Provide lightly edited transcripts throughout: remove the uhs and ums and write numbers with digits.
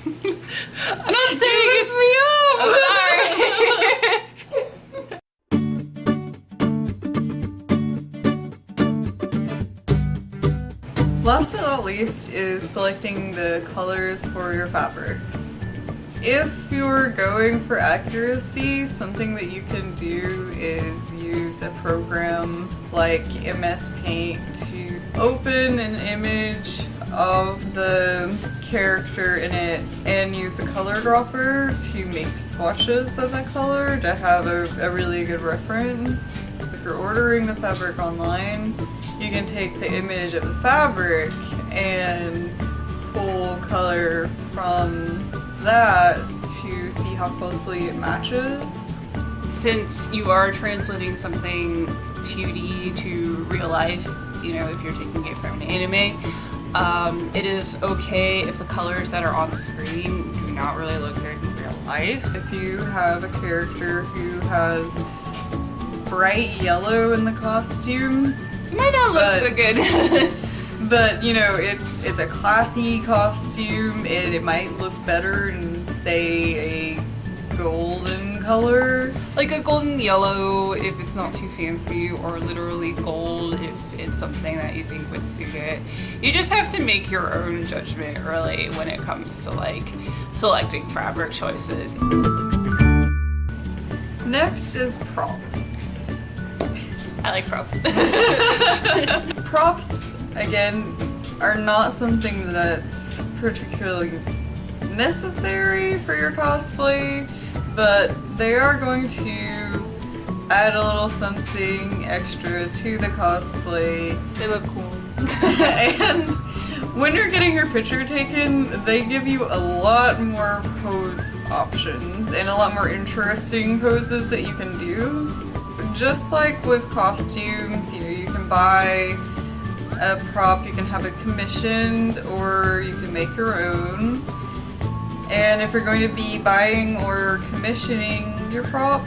I'm not saying it's me up! I'm sorry! Last but not least is selecting the colors for your fabrics. If you're going for accuracy, something that you can do is use a program like MS Paint to open an image of the character in it and use the color dropper to make swatches of that color to have a really good reference. If you're ordering the fabric online, you can take the image of the fabric and pull color from that to see how closely it matches. Since you are translating something 2D to real life, you know, if you're taking it from an anime, it is okay if the colors that are on the screen do not really look good in real life. If you have a character who has bright yellow in the costume, it might not look so good. But you know, it's a classy costume, and it might look better in, say, a golden color. Like a golden yellow if it's not too fancy, or literally gold if it's something that you think would suit it. You just have to make your own judgment really when it comes to like selecting fabric choices. Next is props. I like props. Props, again, are not something that's particularly necessary for your cosplay, but they are going to add a little something extra to the cosplay. They look cool. And when you're getting your picture taken, they give you a lot more pose options and a lot more interesting poses that you can do. Just like with costumes, you know, you can buy a prop, you can have it commissioned, or you can make your own. And if you're going to be buying or commissioning your prop,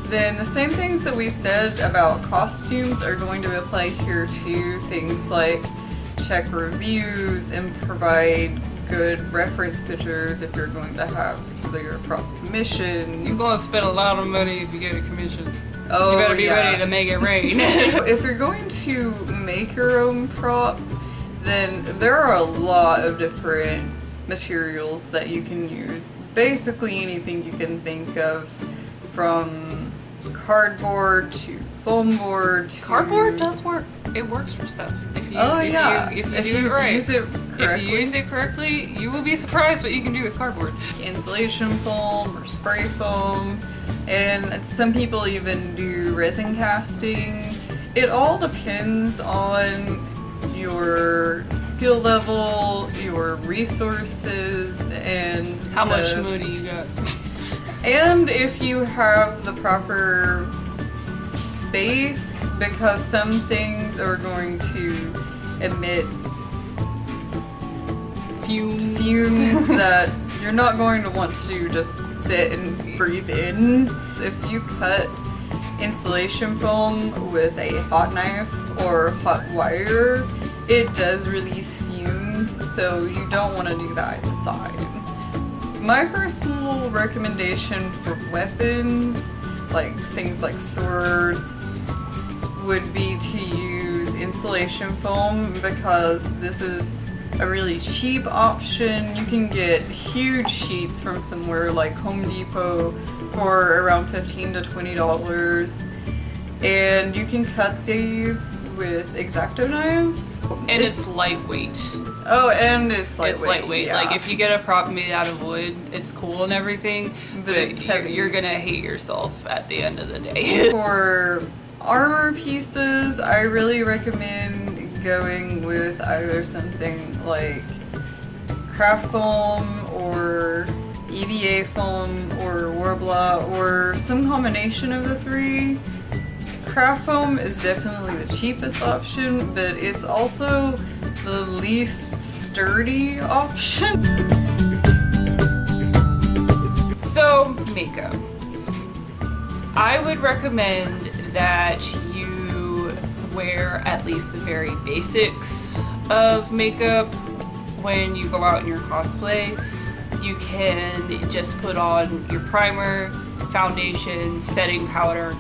then the same things that we said about costumes are going to apply here too. Things like check reviews and provide good reference pictures if you're going to have your prop commissioned. You're gonna spend a lot of money if you get a commission. Oh, you better be yeah. ready to make it rain. If you're going to make your own prop, then there are a lot of different materials that you can use. Basically anything you can think of, from cardboard to foam board to... Cardboard does work. It works for stuff. If you, if you do it right. Use it correctly. If you use it correctly, you will be surprised what you can do with cardboard. Insulation foam or spray foam, and some people even do resin casting. It all depends on your skill level, your resources, and how much money you got. And if you have the proper space, because some things are going to emit fumes that you're not going to want to just sit and breathe in. If you cut insulation foam with a hot knife or hot wire, it does release fumes, so you don't want to do that inside. My personal recommendation for weapons, like things like swords, would be to use insulation foam, because this is a really cheap option. You can get huge sheets from somewhere like Home Depot for around $15 to $20, and you can cut these with X-Acto knives. And it's lightweight. Oh, and it's lightweight. It's lightweight. Yeah. Like if you get a prop made out of wood, it's cool and everything, but it's heavy. You're gonna hate yourself at the end of the day. For armor pieces, I really recommend going with either something like craft foam or EVA foam or Worbla, or some combination of the three. Craft foam is definitely the cheapest option, but it's also the least sturdy option. So, makeup. I would recommend that you wear at least the very basics of makeup when you go out in your cosplay. you can just put on your primer, foundation, setting powder,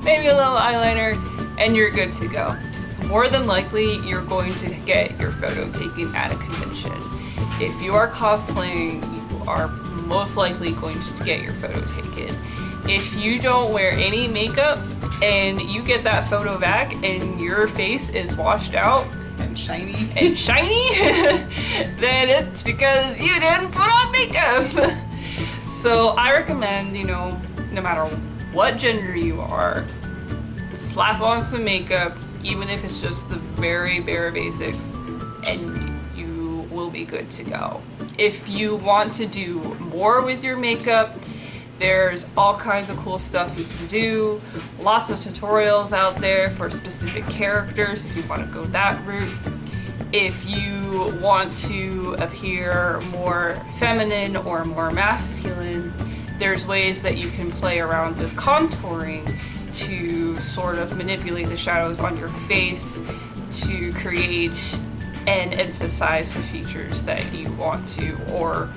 maybe a little eyeliner, and you're good to go. More than likely, you're going to get your photo taken at a convention. If you are cosplaying, you are most likely going to get your photo taken. If you don't wear any makeup and you get that photo back and your face is washed out and shiny, then it's because you didn't put on makeup. So I recommend, you know, no matter what gender you are, slap on some makeup, even if it's just the very bare basics, and you will be good to go. If you want to do more with your makeup, there's all kinds of cool stuff you can do. Lots of tutorials out there for specific characters if you want to go that route. If you want to appear more feminine or more masculine, there's ways that you can play around with contouring to sort of manipulate the shadows on your face to create and emphasize the features that you want to, or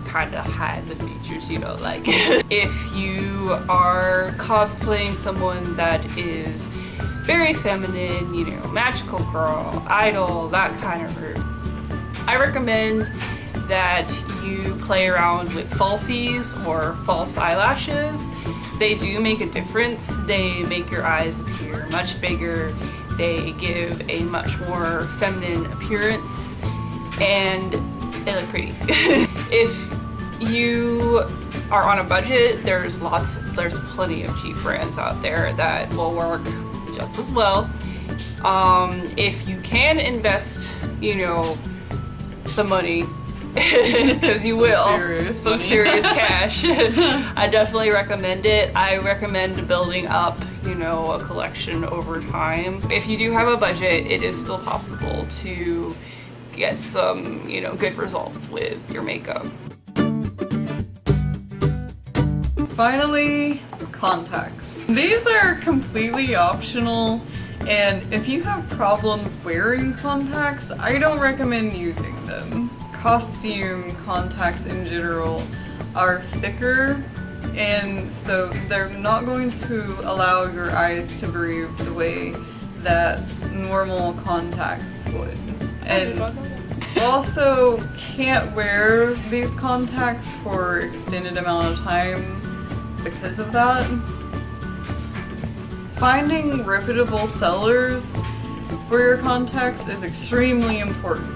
kind of hide the features you don't like. If you are cosplaying someone that is very feminine, you know, magical girl, idol, that kind of route, I recommend that you play around with falsies or false eyelashes. They do make a difference. They make your eyes appear much bigger. They give a much more feminine appearance, and they look pretty. If you are on a budget, there's plenty of cheap brands out there that will work just as well. If you can invest, you know, some money, because you will, some serious cash, I definitely recommend it. I recommend building up, you know, a collection over time. If you do have a budget, it is still possible to get some, you know, good results with your makeup. Finally, contacts. These are completely optional, and if you have problems wearing contacts, I don't recommend using them. Costume contacts in general are thicker, and so they're not going to allow your eyes to breathe the way that normal contacts would. And also can't wear these contacts for extended amount of time because of that. Finding reputable sellers for your contacts is extremely important.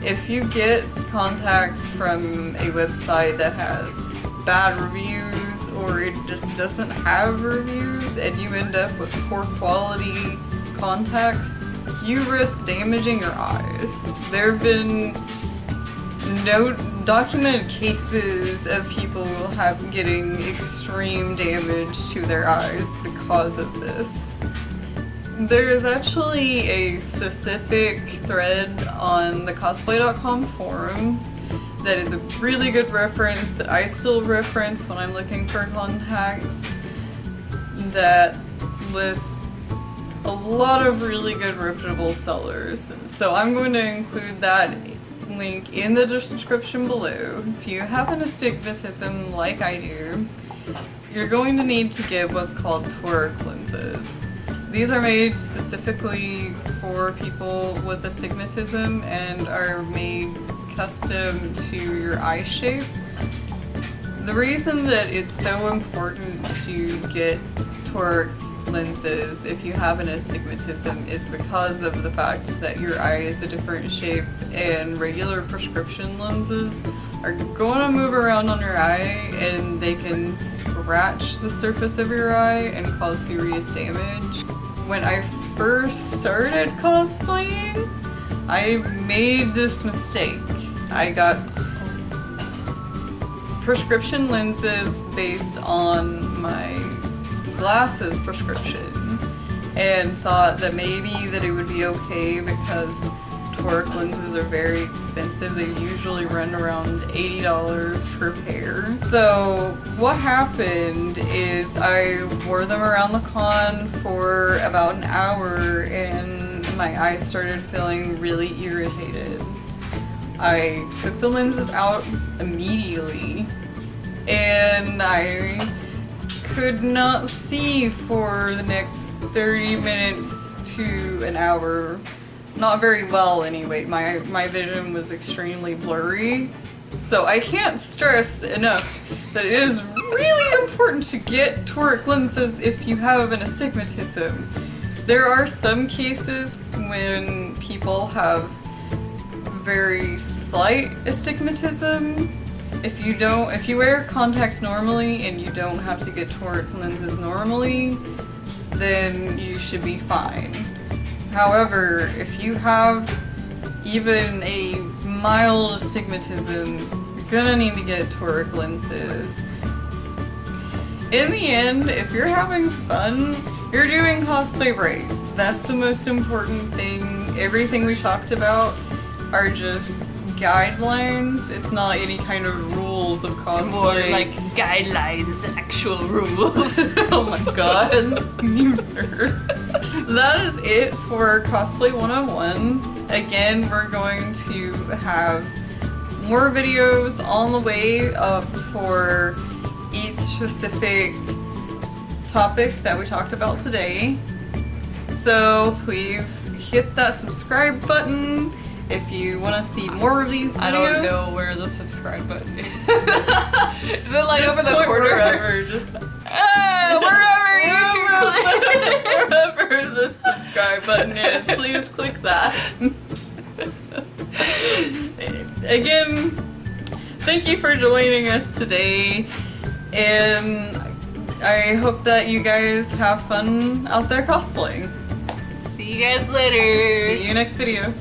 If you get contacts from a website that has bad reviews, or it just doesn't have reviews, and you end up with poor quality contacts, you risk damaging your eyes. There have been no documented cases of people getting extreme damage to their eyes because of this. There is actually a specific thread on the cosplay.com forums that is a really good reference that I still reference when I'm looking for contacts, that lists a lot of really good reputable sellers. So I'm going to include that link in the description below. If you have an astigmatism like I do, you're going to need to get what's called toric lenses. These are made specifically for people with astigmatism and are made custom to your eye shape. The reason that it's so important to get toric lenses if you have an astigmatism is because of the fact that your eye is a different shape, and regular prescription lenses are going to move around on your eye and they can scratch the surface of your eye and cause serious damage. When I first started cosplaying, I made this mistake. I got prescription lenses based on my glasses prescription and thought that maybe that it would be okay because toric lenses are very expensive. They usually run around $80 per pair. So what happened is I wore them around the con for about an hour and my eyes started feeling really irritated. I took the lenses out immediately, and I could not see for the next 30 minutes to an hour. Not very well anyway. My vision was extremely blurry. So I can't stress enough that it is really important to get toric lenses if you have an astigmatism. There are some cases when people have very slight astigmatism. If you wear contacts normally and you don't have to get toric lenses normally, then you should be fine. However, if you have even a mild astigmatism, you're gonna need to get toric lenses. In the end, if you're having fun, you're doing cosplay right. That's the most important thing. Everything we talked about are just guidelines. It's not any kind of rules of cosplay. More like guidelines than actual rules. Oh my god, you nerd. That is it for Cosplay 101. Again, we're going to have more videos on the way up for each specific topic that we talked about today. So please hit that subscribe button if you want to see more of these videos. I don't know where the subscribe button is. Is it like Just over the point corner? wherever, just Wherever you can click. wherever the subscribe button is, please click that. Again, thank you for joining us today, and I hope that you guys have fun out there cosplaying. See you guys later. See you next video.